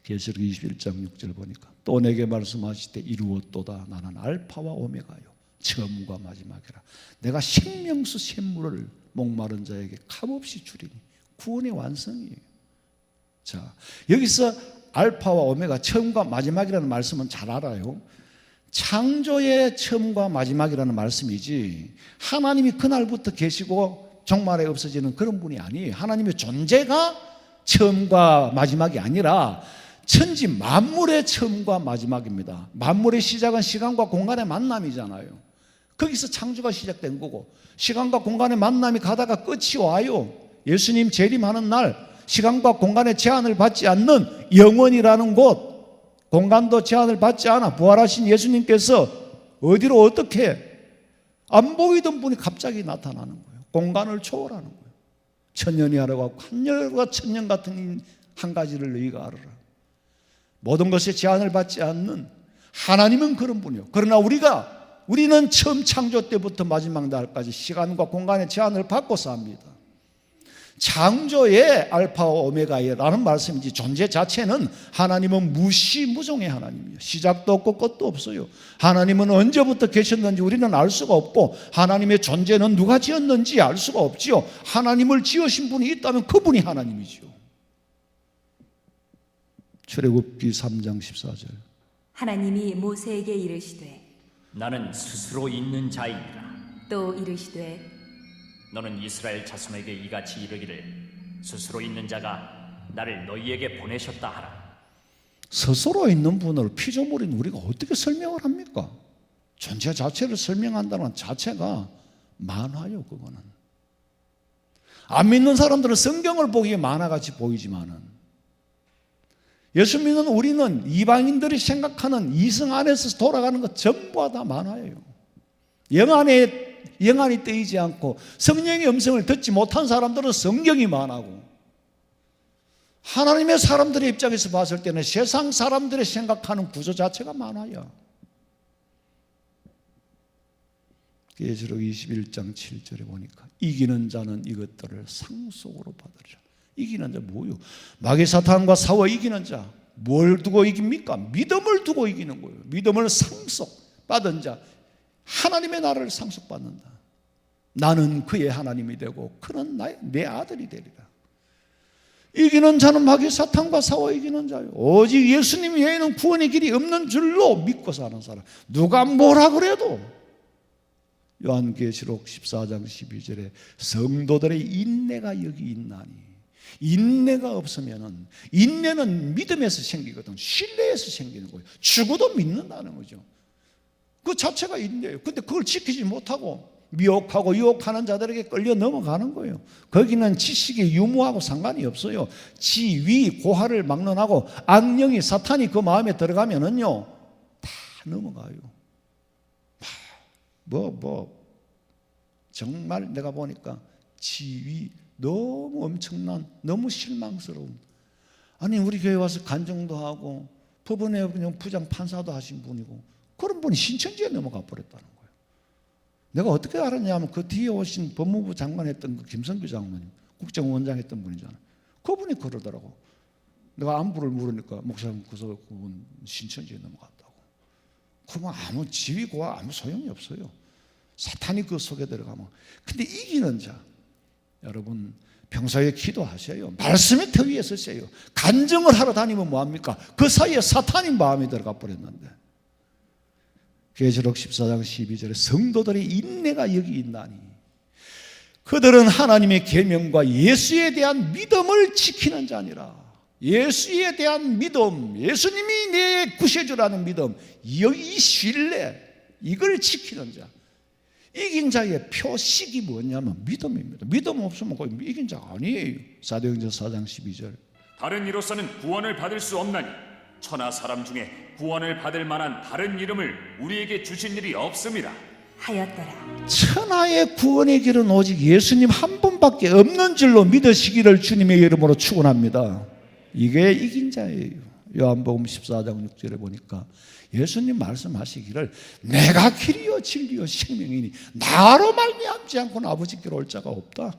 계시록 21장 6절 보니까 또 내게 말씀하시되 이루었도다. 나는 알파와 오메가요 처음과 마지막이라. 내가 생명수 샘물을 목마른 자에게 값없이 주리니. 구원의 완성이에요. 자, 여기서 알파와 오메가 처음과 마지막이라는 말씀은 잘 알아요. 창조의 처음과 마지막이라는 말씀이지 하나님이 그날부터 계시고 종말에 없어지는 그런 분이 아니에요. 하나님의 존재가 처음과 마지막이 아니라 천지 만물의 처음과 마지막입니다. 만물의 시작은 시간과 공간의 만남이잖아요. 거기서 창조가 시작된 거고 시간과 공간의 만남이 가다가 끝이 와요. 예수님 재림하는 날 시간과 공간의 제한을 받지 않는 영원이라는 곳, 공간도 제한을 받지 않아 부활하신 예수님께서 어디로 어떻게 안 보이던 분이 갑자기 나타나는 거예요. 공간을 초월하는 거예요. 천년이 하라고 하고 한년과 천년 같은 한 가지를 너희가 알아라. 모든 것에 제한을 받지 않는 하나님은 그런 분이요. 그러나 우리는 처음 창조 때부터 마지막 날까지 시간과 공간의 제한을 받고 삽니다. 창조의 알파와 오메가라는 말씀이지 존재 자체는 하나님은 무시무종의 하나님이에요. 시작도 없고 끝도 없어요. 하나님은 언제부터 계셨는지 우리는 알 수가 없고 하나님의 존재는 누가 지었는지 알 수가 없지요. 하나님을 지으신 분이 있다면 그분이 하나님이지요. 출애굽기 3장 14절 하나님이 모세에게 이르시되 나는 스스로 있는 자이니라. 또 이르시되 너는 이스라엘 자손에게 이같이 이르기를 스스로 있는 자가 나를 너희에게 보내셨다 하라. 스스로 있는 분을 피조물인 우리가 어떻게 설명을 합니까? 존재 자체를 설명한다는 자체가 만화요. 그거는 안 믿는 사람들은 성경을 보기에 만화같이 보이지만은 예수 믿는 우리는 이방인들이 생각하는 이성 안에서 돌아가는 것 전부가 다 만화예요. 영안이 뜨이지 않고 성령의 음성을 듣지 못한 사람들은 성경이 만화고, 하나님의 사람들의 입장에서 봤을 때는 세상 사람들이 생각하는 구조 자체가 만화야. 계시록 21장 7절에 보니까 이기는 자는 이것들을 상속으로 받으리라. 이기는 자 뭐요? 마귀 사탄과 싸워 이기는 자. 뭘 두고 이깁니까? 믿음을 두고 이기는 거예요. 믿음을 상속받은 자. 하나님의 나라를 상속받는다. 나는 그의 하나님이 되고 그는 내 아들이 되리라. 이기는 자는 마귀 사탄과 싸워 이기는 자요. 오직 예수님 외에는 구원의 길이 없는 줄로 믿고 사는 사람. 누가 뭐라 그래도 요한계시록 14장 12절에 성도들의 인내가 여기 있나니. 인내가 없으면은, 인내는 믿음에서 생기거든. 신뢰에서 생기는 거예요. 죽어도 믿는다는 거죠. 그 자체가 인내예요. 근데 그걸 지키지 못하고 미혹하고 유혹하는 자들에게 끌려 넘어가는 거예요. 거기는 지식의 유무하고 상관이 없어요. 지위 고하를 막론하고 악령이 사탄이 그 마음에 들어가면은요 다 넘어가요. 정말 내가 보니까 지위 너무 엄청난, 너무 실망스러운. 아니 우리 교회 와서 간증도 하고 법원에 부장 판사도 하신 분이고 그런 분이 신천지에 넘어가 버렸다는 거예요. 내가 어떻게 알았냐면 그 뒤에 오신 법무부 장관 했던 그 김성규 장관님, 국정원장 했던 분이잖아요. 그분이 그러더라고. 내가 안부를 물으니까 목사님 그분 신천지에 넘어갔다고. 그러면 아무 지위고와 아무 소용이 없어요. 사탄이 그 속에 들어가면. 근데 이기는 자, 여러분 평소에 기도하세요. 말씀의 터 위에 서세요. 간증을 하러 다니면 뭐합니까? 그 사이에 사탄이 마음에 들어가 버렸는데. 계시록 14장 12절에 성도들의 인내가 여기 있나니 그들은 하나님의 계명과 예수에 대한 믿음을 지키는 자니라. 예수에 대한 믿음, 예수님이 내 구세주라는 믿음, 이 신뢰, 이걸 지키는 자. 이긴 자의 표식이 뭐냐면 믿음입니다. 믿음 없으면 거의 이긴 자가 아니에요. 사도행전 4장 12절 다른 이로서는 구원을 받을 수 없나니 천하 사람 중에 구원을 받을 만한 다른 이름을 우리에게 주신 일이 없음이라. 하였더라. 천하의 구원의 길은 오직 예수님 한 분밖에 없는 줄로 믿으시기를 주님의 이름으로 축원합니다. 이게 이긴 자예요. 요한복음 14장 6절에 보니까 예수님 말씀하시기를 내가 길이요 진리요 생명이니 나로 말미암지 않고는 아버지께로 올 자가 없다.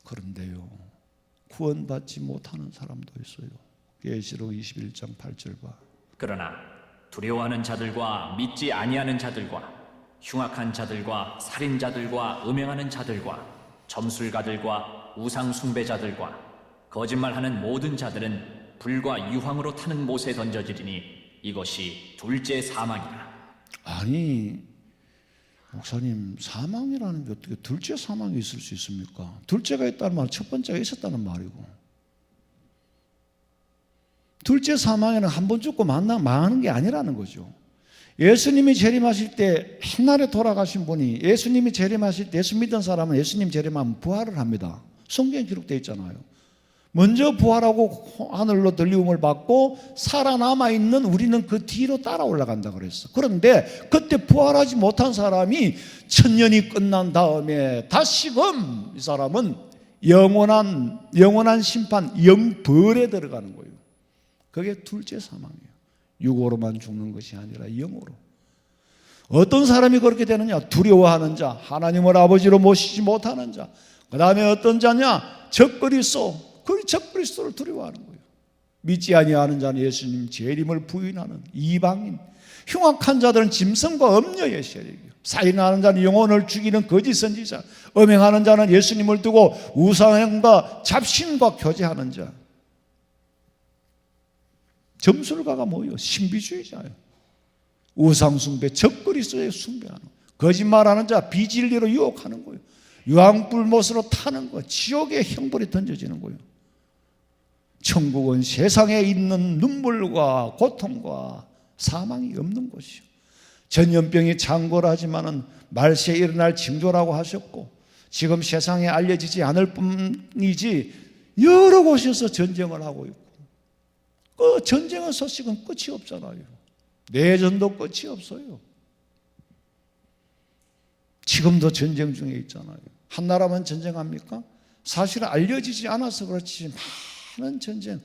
그런데요, 구원받지 못하는 사람도 있어요. 계시록 21장 8절 봐. 그러나 두려워하는 자들과 믿지 아니하는 자들과 흉악한 자들과 살인자들과 음행하는 자들과 점술가들과 우상 숭배자들과 거짓말하는 모든 자들은 불과 유황으로 타는 못에 던져지리니 이것이 둘째 사망이라. 아니 목사님, 사망이라는 게 어떻게 둘째 사망이 있을 수 있습니까? 둘째가 있다는 말은 첫 번째가 있었다는 말이고, 둘째 사망에는 한 번 죽고 망하는 게 아니라는 거죠. 예수님이 재림하실 때 한날에 돌아가신 분이, 예수님이 재림하실 때 예수 믿은 사람은 예수님 재림하면 부활을 합니다. 성경에 기록되어 있잖아요. 먼저 부활하고 하늘로 들리움을 받고 살아남아 있는 우리는 그 뒤로 따라 올라간다 그랬어. 그런데 그때 부활하지 못한 사람이 천년이 끝난 다음에 다시금 이 사람은 영원한 심판, 영벌에 들어가는 거예요. 그게 둘째 사망이에요. 육으로만 죽는 것이 아니라 영으로. 어떤 사람이 그렇게 되느냐? 두려워하는 자, 하나님을 아버지로 모시지 못하는 자. 그 다음에 어떤 자냐? 적그리스도. 그 적그리스도를 두려워하는 거예요. 믿지 아니하는 자는 예수님 재림을 부인하는 이방인. 흉악한 자들은 짐승과 음녀의 세력이요. 살인하는 자는 영혼을 죽이는 거짓 선지자. 음행하는 자는 예수님을 두고 우상과 잡신과 교제하는 자. 점술가가 뭐예요? 신비주의자예요. 우상숭배, 적그리스도에 숭배하는 거예요. 거짓말하는 자, 비진리로 유혹하는 거예요. 유황불못으로 타는 거, 지옥의 형벌이 던져지는 거예요. 천국은 세상에 있는 눈물과 고통과 사망이 없는 곳이요. 전염병이 창궐하지만은 말세에 일어날 징조라고 하셨고, 지금 세상에 알려지지 않을 뿐이지 여러 곳에서 전쟁을 하고 있고, 그 전쟁의 소식은 끝이 없잖아요. 내전도 끝이 없어요. 지금도 전쟁 중에 있잖아요. 한 나라만 전쟁합니까? 사실 알려지지 않아서 그렇지 많은 전쟁,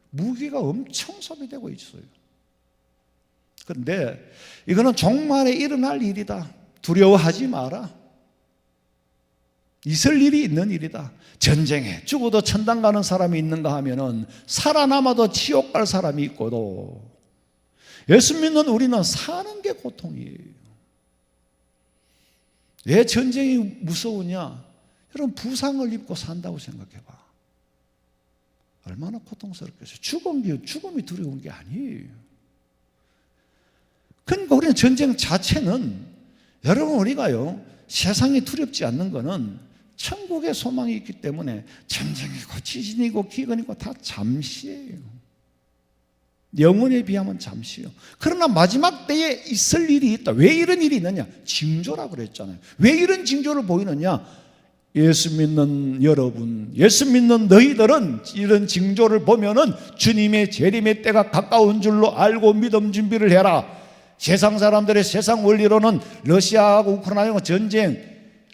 무기가 엄청 소비되고 있어요. 그런데 이거는 종말에 일어날 일이다. 두려워하지 마라. 있을 일이 있는 일이다. 전쟁에 죽어도 천당 가는 사람이 있는가 하면은 살아남아도 지옥 갈 사람이 있고도, 예수 믿는 우리는 사는 게 고통이에요. 왜 전쟁이 무서우냐? 여러분, 부상을 입고 산다고 생각해봐. 얼마나 고통스럽겠어요. 죽음이 두려운 게 아니에요. 그러니까 우리는 전쟁 자체는, 여러분, 우리가요 세상이 두렵지 않는 거는 천국의 소망이 있기 때문에 전쟁이고 지진이고 기근이고 다 잠시예요. 영혼에 비하면 잠시요. 그러나 마지막 때에 있을 일이 있다. 왜 이런 일이 있느냐? 징조라고 그랬잖아요. 왜 이런 징조를 보이느냐? 예수 믿는 여러분, 예수 믿는 너희들은 이런 징조를 보면은 주님의 재림의 때가 가까운 줄로 알고 믿음 준비를 해라. 세상 사람들의 세상 원리로는 러시아하고 우크라이나 전쟁,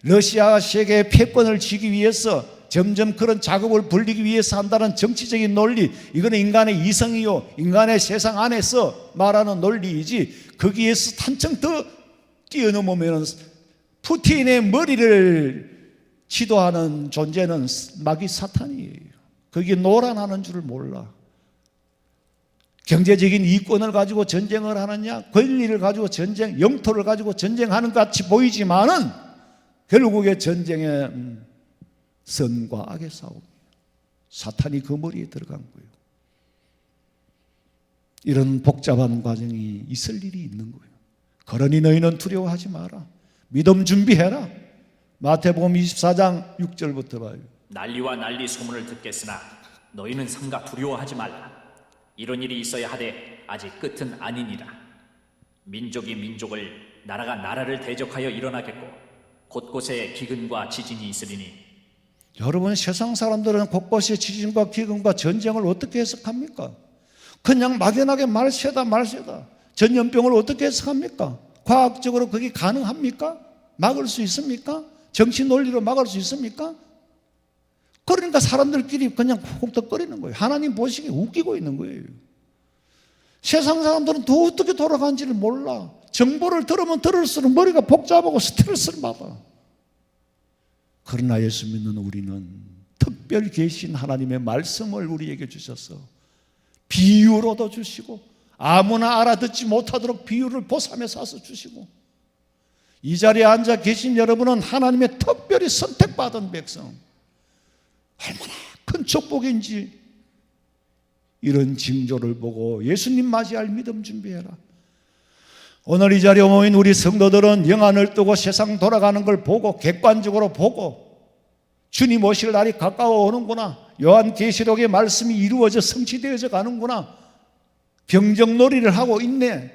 러시아가 세계의 패권을 쥐기 위해서 점점 그런 자극을 불리기 위해서 한다는 정치적인 논리, 이거는 인간의 이성이요, 인간의 세상 안에서 말하는 논리이지, 거기에서 한층 더 뛰어넘으면 푸틴의 머리를 지도하는 존재는 마귀 사탄이에요. 거기에 노란하는 줄을 몰라. 경제적인 이권을 가지고 전쟁을 하느냐, 권리를 가지고 전쟁, 영토를 가지고 전쟁하는 것 같이 보이지만은 결국에 전쟁의 선과 악의 싸움이에요. 사탄이 그 머리에 들어간 거예요. 이런 복잡한 과정이 있을 일이 있는 거예요. 그러니 너희는 두려워하지 마라. 믿음 준비해라. 마태복음 24장 6절부터 봐요. 난리와 난리 소문을 듣겠으나 너희는 삼가 두려워하지 말라. 이런 일이 있어야 하되 아직 끝은 아니니라. 민족이 민족을, 나라가 나라를 대적하여 일어나겠고 곳곳에 기근과 지진이 있으리니 여러분, 세상 사람들은 곳곳에 지진과 기근과 전쟁을 어떻게 해석합니까? 그냥 막연하게 말세다. 전염병을 어떻게 해석합니까? 과학적으로 그게 가능합니까? 막을 수 있습니까? 정치 논리로 막을 수 있습니까? 그러니까 사람들끼리 그냥 쿵떡거리는 거예요. 하나님 보시기에 웃기고 있는 거예요. 세상 사람들은 더 어떻게 돌아가는지를 몰라. 정보를 들으면 들을수록 머리가 복잡하고 스트레스를 받아. 그러나 예수 믿는 우리는 특별 계신 하나님의 말씀을 우리에게 주셔서 비유로도 주시고 아무나 알아듣지 못하도록 비유를 보삼에 싸서 주시고, 이 자리에 앉아 계신 여러분은 하나님의 특별히 선택받은 백성, 얼마나 큰 축복인지 이런 징조를 보고 예수님 맞이할 믿음 준비해라. 오늘 이 자리에 모인 우리 성도들은 영안을 뜨고 세상 돌아가는 걸 보고 객관적으로 보고 주님 오실 날이 가까워 오는구나, 요한계시록의 말씀이 이루어져 성취되어져 가는구나, 병정놀이를 하고 있네,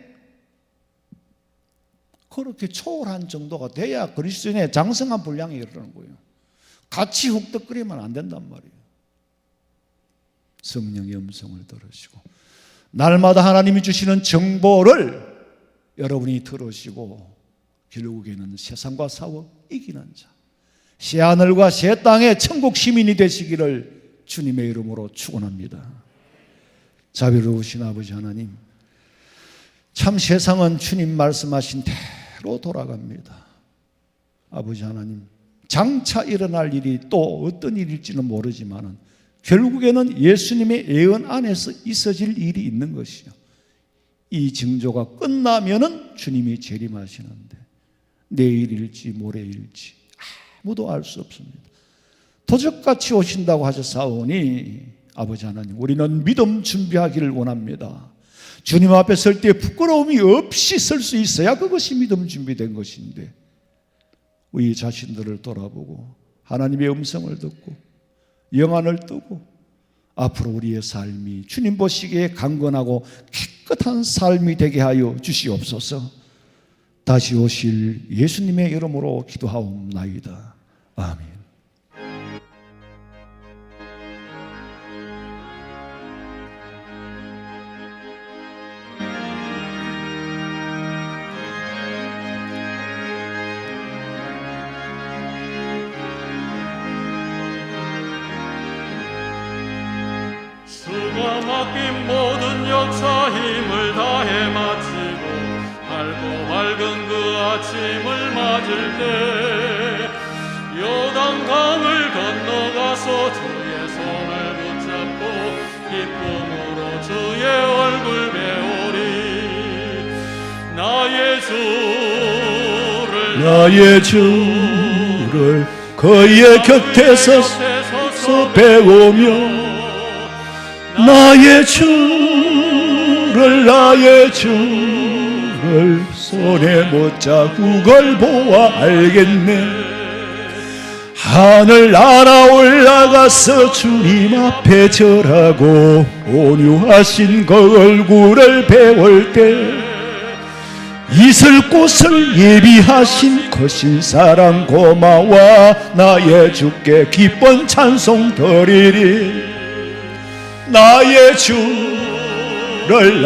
그렇게 초월한 정도가 돼야 그리스도인의 장성한 분량에 이르는 거예요. 같이 훅덕거리면 안 된단 말이에요. 성령의 음성을 들으시고 날마다 하나님이 주시는 정보를 여러분이 들으시고 결국에는 세상과 싸워 이기는 자, 새하늘과 새 땅의 천국 시민이 되시기를 주님의 이름으로 축원합니다. 자비로우신 아버지 하나님, 참 세상은 주님 말씀하신 대로 돌아갑니다. 아버지 하나님, 장차 일어날 일이 또 어떤 일일지는 모르지만 결국에는 예수님의 예언 안에서 있어질 일이 있는 것이요, 이 징조가 끝나면은 주님이 재림하시는데 내일일지 모레일지 아무도 알 수 없습니다. 도적같이 오신다고 하셨사오니 아버지 하나님, 우리는 믿음 준비하기를 원합니다. 주님 앞에 설 때 부끄러움이 없이 설 수 있어야 그것이 믿음 준비된 것인데, 우리 자신들을 돌아보고 하나님의 음성을 듣고 영안을 뜨고 앞으로 우리의 삶이 주님 보시기에 강건하고 깨끗한 삶이 되게 하여 주시옵소서. 다시 오실 예수님의 이름으로 기도하옵나이다. 아멘. 수가 맡긴 모든 역사 힘을 다해 마치고 밝고 맑은 그 아침을 맞을 때 요단강을 건너가서 주의 손을 붙잡고 기쁨으로 주의 얼굴 배우리. 나의 주를 그의 곁에서 배우며 나의 주를 손에 못 자국을 보아 알겠네. 하늘 날아 올라가서 주님 앞에 절하고 온유하신 그 얼굴을 배울 때 있을 곳을 예비하신 거신 사랑 고마워 나의 주께 기쁜 찬송 드리리. 나의 주를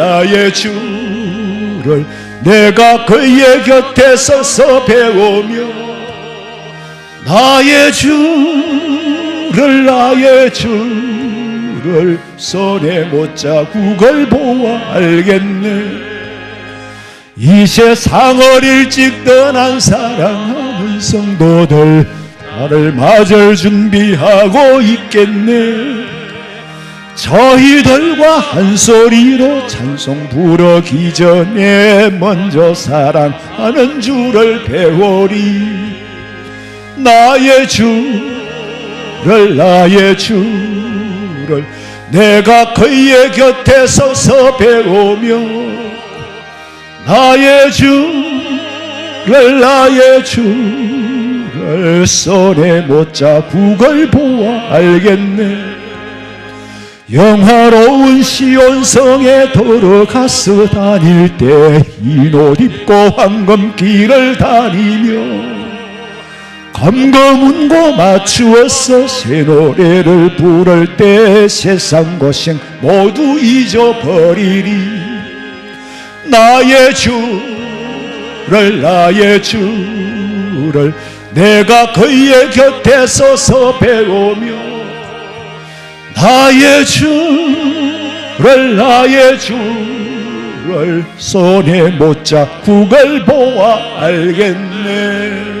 내가 그의 곁에 서서 배우며 나의 주를 손에 못 자국을 보아 알겠네. 이 세상을 일찍 떠난 사랑하는 성도들 나를 맞을 준비하고 있겠네. 저희들과 한 소리로 찬송 부르기 전에 먼저 사랑하는 주를 배우리. 나의 주를 내가 그의 곁에 서서 배우며 나의 주를 손에 못 자국을 보아 알겠네. 영화로운 시온성에 들어가서 다닐 때 흰 옷 입고 황금길을 다니며 검거문고 맞추어서 새 노래를 부를 때 세상 고생 모두 잊어버리리. 나의 주를 내가 그의 곁에 서서 배우며 나의 주를 손에 못 잡고 그걸 보아 알겠네.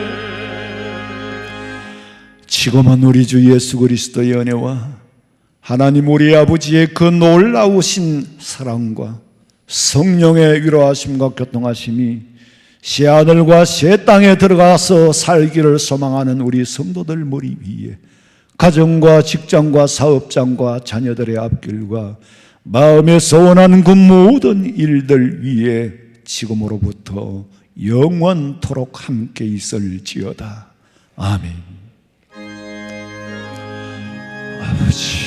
지금은 우리 주 예수 그리스도의 은혜와 하나님 우리 아버지의 그 놀라우신 사랑과 성령의 위로하심과 교통하심이 새하늘과 새 땅에 들어가서 살기를 소망하는 우리 성도들 머리 위에 가정과 직장과 사업장과 자녀들의 앞길과 마음에 소원한 그 모든 일들 위에 지금으로부터 영원토록 함께 있을지어다. 아멘. 아버지